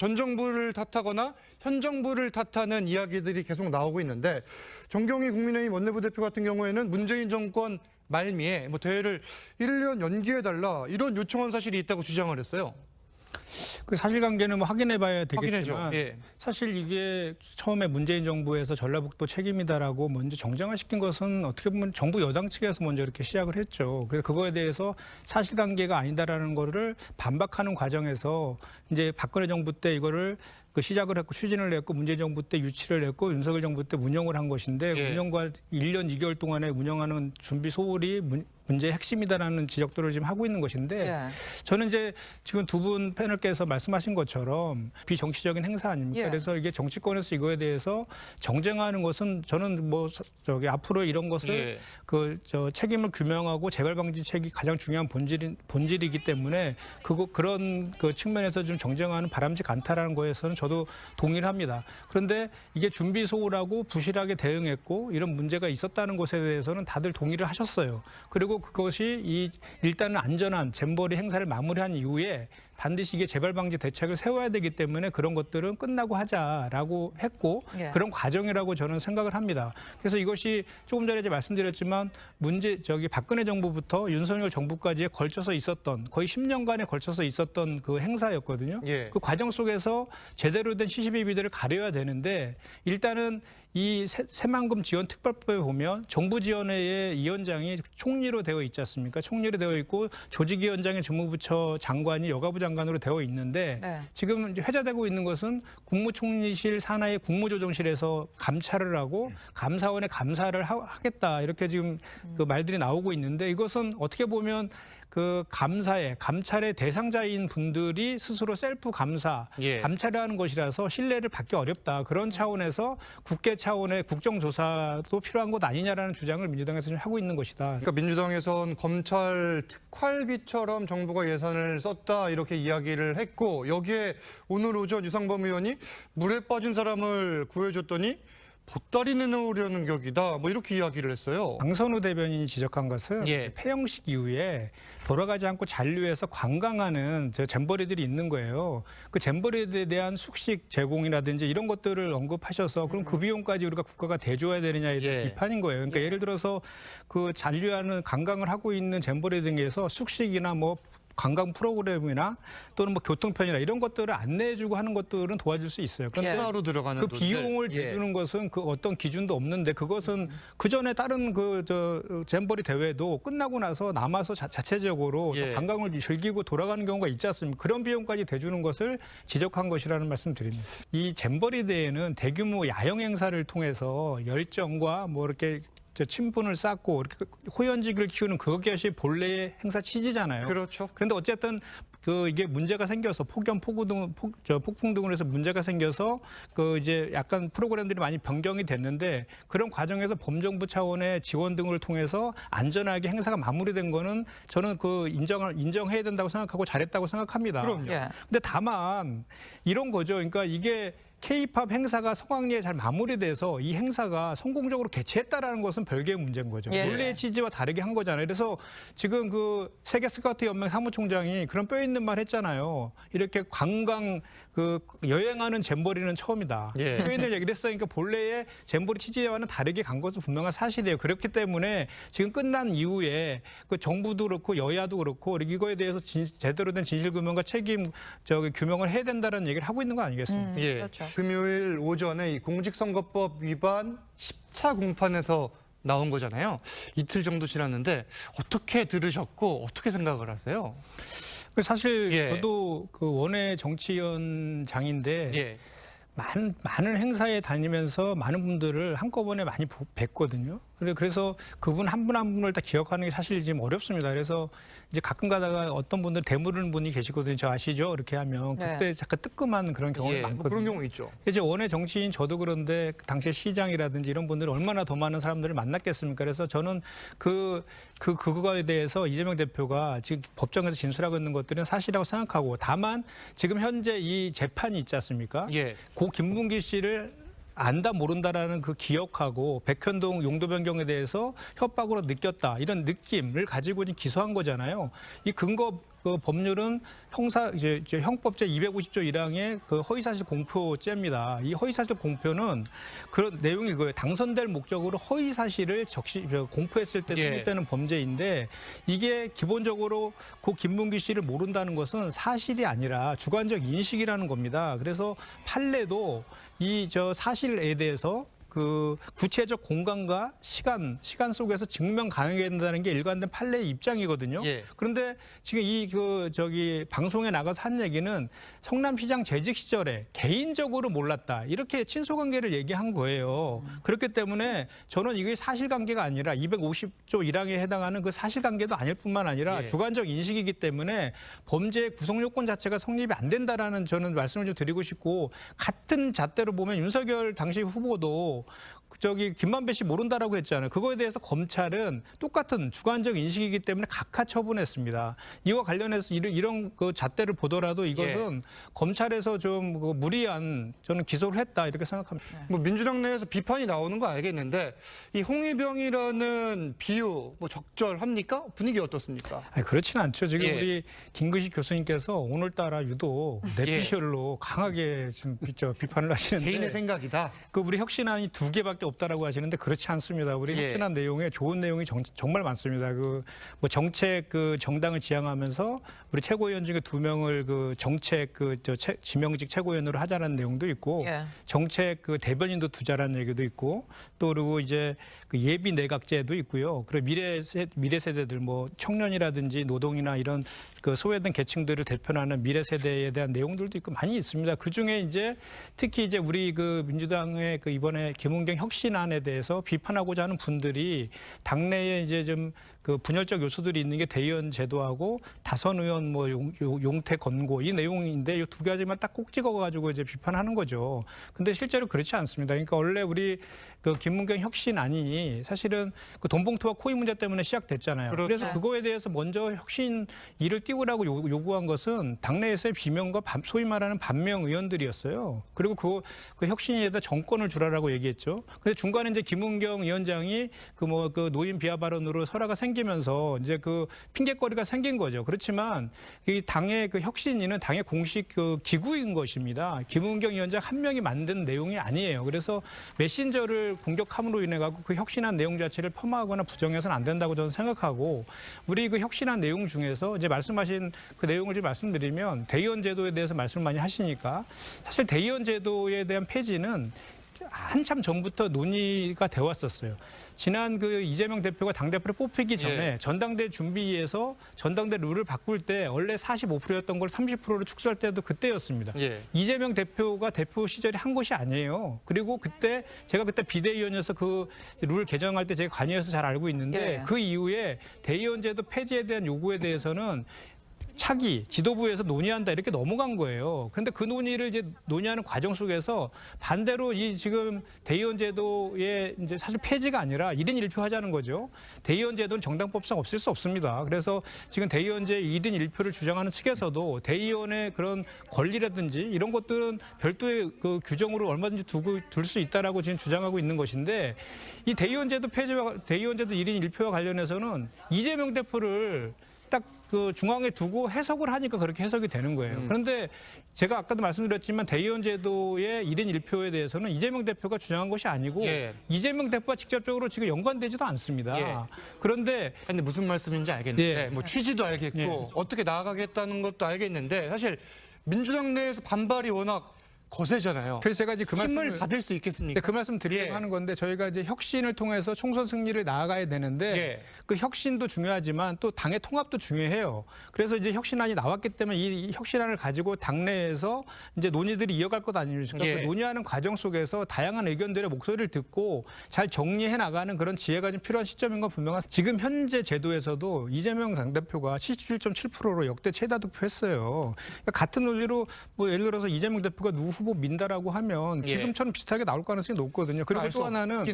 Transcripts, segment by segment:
전 정부를 탓하거나 현 정부를 탓하는 이야기들이 계속 나오고 있는데 정경희 국민의힘 원내부 대표 같은 경우에는 문재인 정권 말미에 대회를 1년 연기해달라 이런 요청한 사실이 있다고 주장을 했어요. 그 사실관계는 확인해봐야 되겠지만 확인해죠. 예. 사실 이게 처음에 문재인 정부에서 전라북도 책임이다라고 먼저 정쟁화시킨 것은 어떻게 보면 정부 여당 측에서 먼저 이렇게 시작을 했죠. 그래서 그거에 대해서 사실관계가 아니다라는 거를 반박하는 과정에서 이제 박근혜 정부 때 이거를 시작을 했고 추진을 했고 문재인 정부 때 유치를 했고 윤석열 정부 때 운영을 한 것인데 예. 운영과 1년 2개월 동안에 운영하는 준비 소홀이 문제의 핵심이다라는 지적들을 지금 하고 있는 것인데 예. 저는 이제 지금 두 분 패널께서 말씀하신 것처럼 비정치적인 행사 아닙니까? 예. 그래서 이게 정치권에서 이거에 대해서 정쟁하는 것은 저는 앞으로 이런 것을 예. 책임을 규명하고 재발 방지책이 가장 중요한 본질이기 때문에 그런 측면에서 좀 정쟁하는 바람직 않다라는 거에서는 저도 동의를 합니다. 그런데 이게 준비 소홀하고 부실하게 대응했고 이런 문제가 있었다는 것에 대해서는 다들 동의를 하셨어요. 그리고 그것이 일단은 안전한 잼버리 행사를 마무리한 이후에 반드시 이게 재발 방지 대책을 세워야 되기 때문에 그런 것들은 끝나고 하자라고 했고 예. 그런 과정이라고 저는 생각을 합니다. 그래서 이것이 조금 전에 말씀드렸지만 박근혜 정부부터 윤석열 정부까지에 걸쳐서 있었던 거의 10년간에 걸쳐서 있었던 그 행사였거든요. 예. 그 과정 속에서 제대로 된 시시비비들을 가려야 되는데 일단은 이 새만금 지원 특별법에 보면 정부 지원회의 위원장이 총리로 되어 있지 않습니까? 총리로 되어 있고 조직위원장의 주무부처 장관이 여가부 장관으로 되어 있는데 네. 지금 회자되고 있는 것은 국무총리실 산하의 국무조정실에서 감찰을 하고 감사원에 감사를 하겠다 이렇게 지금 그 말들이 나오고 있는데 이것은 어떻게 보면 그 감찰의 대상자인 분들이 스스로 셀프 감사, 예. 감찰을 하는 것이라서 신뢰를 받기 어렵다. 그런 차원에서 국회 차원의 국정조사도 필요한 것 아니냐라는 주장을 민주당에서 좀 하고 있는 것이다. 그러니까 민주당에선 검찰 특활비처럼 정부가 예산을 썼다 이렇게 이야기를 했고 여기에 오늘 오전 유상범 의원이 물에 빠진 사람을 구해줬더니 보따리 내놓으려는 격이다. 이렇게 이야기를 했어요. 강선우 대변인이 지적한 것은 예. 폐영식 이후에 돌아가지 않고 잔류해서 관광하는 잼버리들이 있는 거예요. 그 잼버리들에 대한 숙식 제공이라든지 이런 것들을 언급하셔서 그럼 그 비용까지 우리가 국가가 대줘야 되느냐에 대한 예. 비판인 거예요. 그러니까 예를 들어서 그 잔류하는 관광을 하고 있는 잼버리 등에서 숙식이나 관광 프로그램이나 또는 교통편이나 이런 것들을 안내해주고 하는 것들은 도와줄 수 있어요. 그런데 추가로 들어가는 그 돈들. 비용을 예. 대주는 것은 그 어떤 기준도 없는데 그것은 그 전에 다른 잼버리 대회도 끝나고 나서 남아서 자체적으로 예. 관광을 즐기고 돌아가는 경우가 있지 않습니까? 그런 비용까지 대주는 것을 지적한 것이라는 말씀 드립니다. 이 잼버리 대회는 대규모 야영 행사를 통해서 열정과 이렇게 친분을 쌓고 이렇게 호연직을 키우는 그것이 본래의 행사 취지잖아요. 그렇죠. 그런데 어쨌든 이게 문제가 생겨서 폭풍 등으로 해서 문제가 생겨서 이제 약간 프로그램들이 많이 변경이 됐는데 그런 과정에서 범정부 차원의 지원 등을 통해서 안전하게 행사가 마무리된 거는 저는 인정해야 된다고 생각하고 잘했다고 생각합니다. 그럼요. 예. 근데 다만 이런 거죠. 그러니까 이게 K-팝 행사가 성황리에 잘 마무리돼서 이 행사가 성공적으로 개최했다라는 것은 별개의 문제인 거죠. 예. 원래의 취지와 다르게 한 거잖아요. 그래서 지금 세계 스카우트 연맹 사무총장이 그런 뼈 있는 말 했잖아요. 이렇게 관광 여행하는 잼버리는 처음이다. 예. 뼈 있는 얘기를 했어요. 그러니까 본래의 잼버리 취지와는 다르게 간 것은 분명한 사실이에요. 그렇기 때문에 지금 끝난 이후에 정부도 그렇고 여야도 그렇고 이거에 대해서 제대로 된 진실규명과 책임 규명을 해야 된다는 얘기를 하고 있는 거 아니겠습니까? 예. 그렇죠. 금요일 오전에 이 공직선거법 위반 10차 공판에서 나온 거잖아요. 이틀 정도 지났는데 어떻게 들으셨고 어떻게 생각을 하세요? 사실 예. 저도 원외 정치위원장인데 예. 많은 행사에 다니면서 많은 분들을 한꺼번에 많이 뵀거든요. 그래서 그분 한 분 한 분을 다 기억하는 게 사실 지금 어렵습니다. 그래서 이제 가끔 가다가 어떤 분들 대무르는 분이 계시거든요. 저 아시죠? 이렇게 하면 그때 네. 잠깐 뜨끔한 그런 경우가 예. 많거든요. 그런 경우 있죠. 이제 원외 정치인 저도 그런데 당시에 시장이라든지 이런 분들이 얼마나 더 많은 사람들을 만났겠습니까? 그래서 저는 그거에 대해서 이재명 대표가 지금 법정에서 진술하고 있는 것들은 사실이라고 생각하고 다만 지금 현재 이 재판이 있지 않습니까? 예. 고 김문기 씨를 안다 모른다라는 기억하고 백현동 용도 변경에 대해서 협박으로 느꼈다 이런 느낌을 가지고 지금 기소한 거잖아요. 이 근거 그 법률은 이제 형법제 250조 1항의 그 허위사실 공표죄입니다. 이 허위사실 공표는 그런 내용이 그거예요. 당선될 목적으로 허위사실을 공표했을 때 성립되는 범죄인데 이게 기본적으로 고 김문기 씨를 모른다는 것은 사실이 아니라 주관적 인식이라는 겁니다. 그래서 판례도 이 사실에 대해서 그 구체적 공간과 시간 속에서 증명 가능해야 된다는 게 일관된 판례의 입장이거든요. 예. 그런데 지금 방송에 나가서 한 얘기는 성남시장 재직 시절에 개인적으로 몰랐다. 이렇게 친소관계를 얘기한 거예요. 그렇기 때문에 저는 이게 사실관계가 아니라 250조 1항에 해당하는 그 사실관계도 아닐 뿐만 아니라 예. 주관적 인식이기 때문에 범죄 구성 요건 자체가 성립이 안 된다라는 저는 말씀을 좀 드리고 싶고 같은 잣대로 보면 윤석열 당시 후보도 김만배 씨 모른다라고 했잖아요. 그거에 대해서 검찰은 똑같은 주관적 인식이기 때문에 각하 처분했습니다. 이와 관련해서 이런 그 잣대를 보더라도 이것은 검찰에서 좀 무리한 저는 기소를 했다 이렇게 생각합니다. 뭐 민주당 내에서 비판이 나오는 거 알겠는데 이 홍위병이라는 비유 뭐 적절합니까? 분위기 어떻습니까? 아니, 그렇지는 않죠. 지금 예. 우리 김근식 교수님께서 오늘따라 유독 내피셜로 강하게 좀 비판을 하시는데 개인의 생각이다. 그 우리 혁신안이 2개밖에 없다라고 하시는데 그렇지 않습니다. 우리 예. 혁신안 내용에 좋은 내용이 정말 많습니다. 그 뭐 정책 정당을 지향하면서 우리 최고위원 중에 2명을 그 정책 지명직 최고위원으로 하자는 내용도 있고 예. 정책 대변인도 두자라는 얘기도 있고 또 그리고 이제 그 예비 내각제도 있고요. 그리고 미래 세대들 뭐 청년이라든지 노동이나 이런 그 소외된 계층들을 대표하는 미래 세대에 대한 내용들도 있고 많이 있습니다. 그 중에 이제 특히 이제 우리 그 민주당의 그 이번에 김은경 혁신안에 대해서 비판하고자 하는 분들이 당내에 이제 좀 그 분열적 요소들이 있는 게 대의원 제도하고 다선 의원 뭐 용태 건고 이 내용인데 이 2가지만 딱 꼭 찍어가지고 이제 비판하는 거죠. 근데 실제로 그렇지 않습니다. 그러니까 원래 우리 그 김문경 혁신안이 사실은 그 돈봉투와 코인 문제 때문에 시작됐잖아요. 그렇죠. 그래서 그거에 대해서 먼저 혁신 일을 띄우라고 요구한 것은 당내에서의 비명과 소위 말하는 반명 의원들이었어요. 그리고 그 혁신에다 정권을 주라라고 얘기했죠. 근데 중간에 이제 김은경 위원장이 그 노인 비하 발언으로 설화가 생기면서 이제 그 핑계거리가 생긴 거죠. 그렇지만 이 당의 그 혁신위는 당의 공식 그 기구인 것입니다. 김은경 위원장 한 명이 만든 내용이 아니에요. 그래서 메신저를 공격함으로 인해 갖고 그 혁신한 내용 자체를 폄하하거나 부정해서는 안 된다고 저는 생각하고 우리 그 혁신한 내용 중에서 이제 말씀하신 그 내용을 좀 말씀드리면 대의원 제도에 대해서 말씀을 많이 하시니까 사실 대의원 제도에 대한 폐지는 한참 전부터 논의가 되어 왔었어요. 지난 그 이재명 대표가 당대표를 뽑히기 전에 전당대 준비에서 전당대 룰을 바꿀 때 원래 45%였던 걸 30%로 축소할 때도 그때였습니다. 예. 이재명 대표가 대표 시절에 한 것이 아니에요. 그리고 제가 그때 비대위원이어서 그 룰 개정할 때 제가 관여해서 잘 알고 있는데 그 이후에 대의원 제도 폐지에 대한 요구에 대해서는 차기 지도부에서 논의한다 이렇게 넘어간 거예요. 그런데 그 논의를 이제 논의하는 과정 속에서 반대로 이 지금 대의원 제도의 이제 사실 폐지가 아니라 1인 1표 하자는 거죠. 대의원 제도는 정당법상 없을 수 없습니다. 그래서 지금 대의원제 1인 1표를 주장하는 측에서도 대의원의 그런 권리라든지 이런 것들은 별도의 그 규정으로 얼마든지 둘 수 있다라고 지금 주장하고 있는 것인데 이 대의원 제도 폐지와 대의원 제도 1인 1표와 관련해서는 이재명 대표를 딱 그 중앙에 두고 해석을 하니까 그렇게 해석이 되는 거예요. 그런데 제가 아까도 말씀드렸지만 대의원 제도의 1인 1표에 대해서는 이재명 대표가 주장한 것이 아니고 이재명 대표가 직접적으로 지금 연관되지도 않습니다. 그런데 근데 무슨 말씀인지 알겠는데 뭐 취지도 알겠고 어떻게 나아가겠다는 것도 알겠는데 사실 민주당 내에서 반발이 워낙 거세잖아요. 그래서 제가 이제 그 힘을 말씀을 받을 수 있겠습니까? 그 말씀 드리려고 하는 건데 저희가 이제 혁신을 통해서 총선 승리를 나아가야 되는데 그 혁신도 중요하지만 또 당의 통합도 중요해요. 그래서 이제 혁신안이 나왔기 때문에 이 혁신안을 가지고 당내에서 이제 논의들이 이어갈 것 아닙니까? 그 논의하는 과정 속에서 다양한 의견들의 목소리를 듣고 잘 정리해 나가는 그런 지혜가 좀 필요한 시점인 건 분명한. 지금 현재 제도에서도 이재명 당대표가 77.7%로 역대 최다 득표했어요. 그러니까 같은 논리로 뭐 예를 들어서 이재명 대표가 누구 후보 민다라고 하면 지금처럼 비슷하게 나올 가능성이 높거든요. 그리고 또 하나는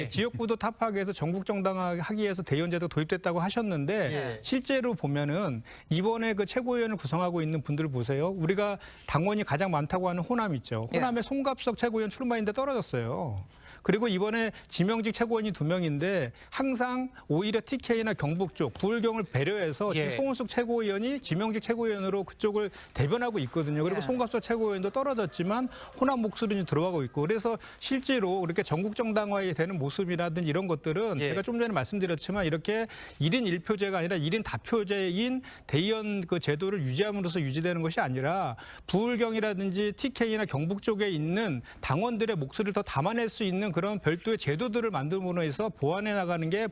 지역구도 타파하기위해서 전국 정당화하기 위해서 대의원제도 도입됐다고 하셨는데 실제로 보면은 이번에 그 최고위원을 구성하고 있는 분들을 보세요. 우리가 당원이 가장 많다고 하는 호남 있죠. 호남의 송갑석 최고위원 출마인데 떨어졌어요. 그리고 이번에 지명직 최고위원이 2명인데 항상 오히려 TK나 경북 쪽 부울경을 배려해서 지금 송은숙 최고위원이 지명직 최고위원으로 그쪽을 대변하고 있거든요. 그리고 송갑석 최고위원도 떨어졌지만 호남 목소리는 들어가고 있고 그래서 실제로 그렇게 전국 정당화에 되는 모습이라든지 이런 것들은 제가 좀 전에 말씀드렸지만 이렇게 1인 1표제가 아니라 1인 다표제인 대의원 그 제도를 유지함으로써 유지되는 것이 아니라 부울경이라든지 TK나 경북 쪽에 있는 당원들의 목소리를 더 담아낼 수 있는 그런 별도의 제도들을 만들므로 해서 보완해 나가는 게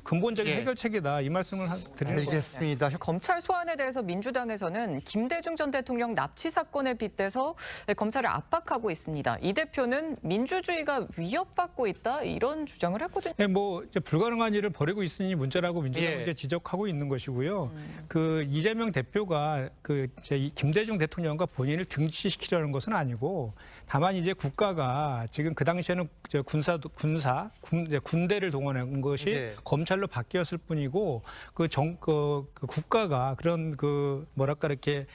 근본적인 해결책이다. 이 말씀을 드리는 거예요. 알겠습니다. 검찰 소환에 대해서 민주당에서는 김대중 전 대통령 납치 사건에 빗대서 검찰을 압박하고 있습니다. 이 대표는 민주주의가 위협받고 있다 이런 주장을 했거든요. 네, 뭐 이제 불가능한 일을 벌이고 있으니 문제라고 민주당은 이제 지적하고 있는 것이고요. 그 이재명 대표가 그 이제 김대중 대통령과 본인을 등치시키려는 것은 아니고 다만 이제 국가가 지금 그 당시에는 군대를 동원한 것이 검찰로 바뀌었을 뿐이고 그 국가가 그런 그 뭐랄까 이렇게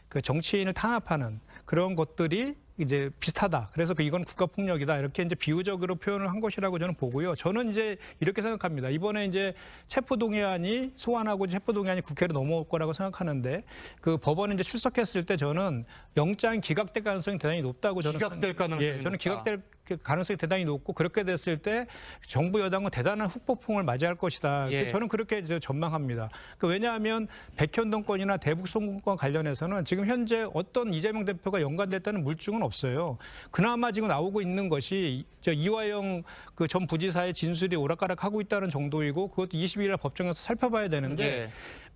그 정치인을 탄압하는 그런 것들이 이제 비슷하다. 그래서 이건 국가폭력이다. 이렇게 이제 비유적으로 표현을 한 것이라고 저는 보고요. 저는 이제 이렇게 생각합니다. 이번에 이제 체포동의안이 소환하고 체포동의안이 국회로 넘어올 거라고 생각하는데 그 법원에 이제 출석했을 때 저는 영장이 기각될 가능성이 대단히 높다고 저는 기각될 가능성이 저는 높다. 기각될 가능성이 대단히 높고 그렇게 됐을 때 정부 여당은 대단한 후폭풍을 맞이할 것이다. 저는 그렇게 이제 전망합니다. 왜냐하면 백현동 건이나 대북 송금권 관련해서는 지금 현재 어떤 이재명 대표가 연관됐다는 물증은 없어요. 그나마 지금 나오고 있는 것이 이화영 그 전 부지사의 진술이 오락가락하고 있다는 정도이고 그것도 22일 날 법정에서 살펴봐야 되는데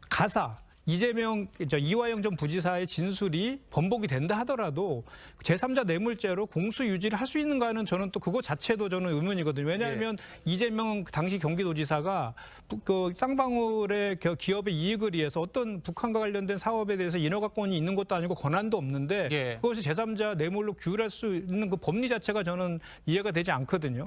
가사 이화영 전 부지사의 진술이 번복이 된다 하더라도 제3자 뇌물죄로 공수 유지를 할 수 있는가는 저는 또 그거 자체도 저는 의문이거든요. 왜냐하면 이재명 당시 경기도지사가 그 쌍방울의 기업의 이익을 위해서 어떤 북한과 관련된 사업에 대해서 인허가권이 있는 것도 아니고 권한도 없는데 그것이 제3자 뇌물로 규율할 수 있는 그 법리 자체가 저는 이해가 되지 않거든요.